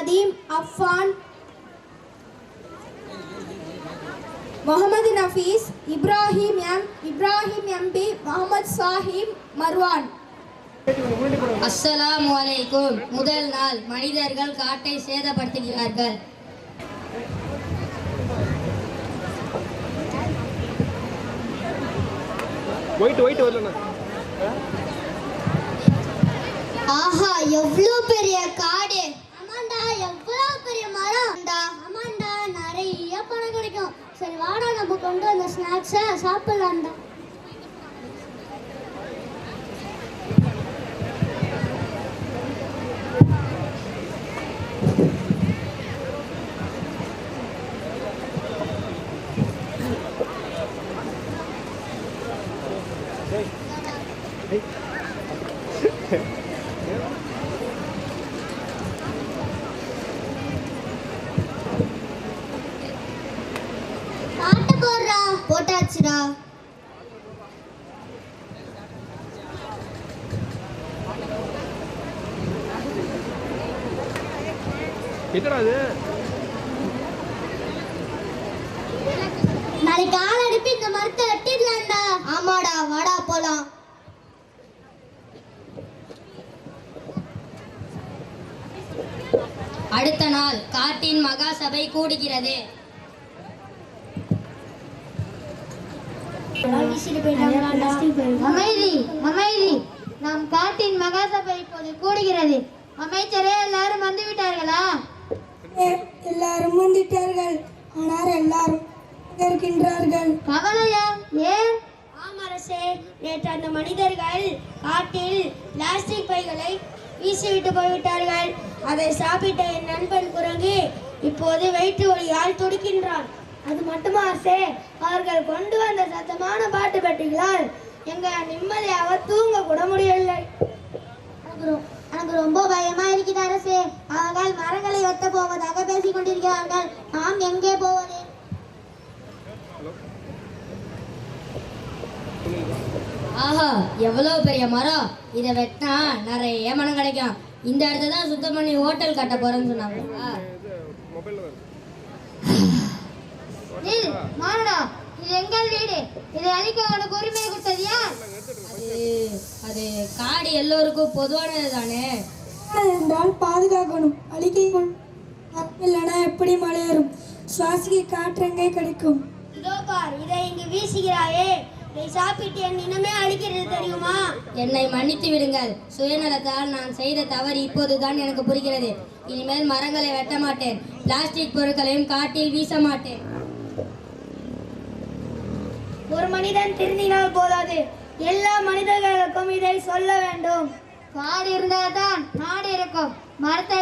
Nadeem, Affan, Mohammed Nafees, Ibrahim MP, Mohammed Sahib, Marwan. அஸ்ஸலாமு அலைக்கும். முதல் நாள் மனிதர்கள் காட்டை சேதப்படுத்துகிறார்கள். ஆஹா, எவ்வளவு பெரிய காடு! ஆமாண்டா, எவ்வளவு பெரிய மரம்! ஆமாண்டா, நிறைய பணம் கிடைக்கும். சரி வாடா, நம்ம கொண்டு வந்த ஸ்நாக்ஸை சாப்பிடலாம்டா. பாட்டு போடுறா. போட்டாச்சுடா. நாளைக்கு ஆள் அனுப்பி இந்த மரத்தை வெட்டிடலாம்டா. ஆமாடா, வாடா போலாம். அடுத்த நாள் காட்டின் மகா சபை கூடுகிறது. அமைதி, அமைதி. நம் காட்டின் மகாசபை இப்போது கூடுகிறது. அமைச்சரே, எல்லாரும் வந்து விட்டார்களா? எல்லாரும் வந்துட்டார்கள். ஆனால் எல்லாரும் இருக்கின்றார்கள். கவலையா? ஏன்? ஆமரசே, நேற்று அந்த மனிதர்கள் காட்டில் பிளாஸ்டிக் பைகளை வீசிவிட்டு போய்விட்டார்கள். அதை சாப்பிட்ட என் நண்பன் குரங்கு இப்போது வயிற்று வலியால் துடிக்கின்றான். அது மட்டுமா அரசே, அவர்கள் கொண்டு வந்த சத்தமான பாட்டு பெட்டிகளால் எங்க நிம்மதியாக தூங்க கூட முடியவில்லை. எனக்கு ரொம்ப பயமா இருக்கிறது அரசே. அவர்கள் மரங்களை வெட்ட போவதாக பேசிக் கொண்டிருக்கிறார்கள். நாம் எங்கே போவது? ஆஹா, எவ்வளவு பெரிய மரம்! இதை வெட்டினா நிறைய மரம் கிடைக்கும். இந்த இடத்த தான் சுத்தம் பண்ணி ஹோட்டல் கட்ட போறேன்னு சொன்னாங்க. மாறடா, இது எங்கள் வீடு. இதை அழிக்க உனக்கு உரிமை கொடுத்தது யார்? அது காடு எல்லோருக்கும் பொதுவானது தானே. என்றால் பாதுகாக்கணும். அழிக்க இல்லைன்னா எப்படி மலையேறும்? சுவாசிக்க காற்றெங்கே கிடைக்கும்? இதோ பார், இதை இங்கு வீசுகிறாயே, இதை சாப்பிட்டு என் இனமே அழிக்கிறது தெரியுமா? என்னை மன்னித்து விடுங்கள். சுயநலத்தால் நான் செய்த தவறு இப்போதுதான் எனக்கு புரிகிறது. இனிமேல் மரங்களை வெட்ட மாட்டேன். பிளாஸ்டிக் பொருட்களையும் காட்டில் வீச மாட்டேன். ஒரு மனிதன் திருந்தினால் போதாது, எல்லா மனிதர்களுக்கும் இதை சொல்ல வேண்டும். காடு இருந்தால்தான் நாடு இருக்கும். மரத்தை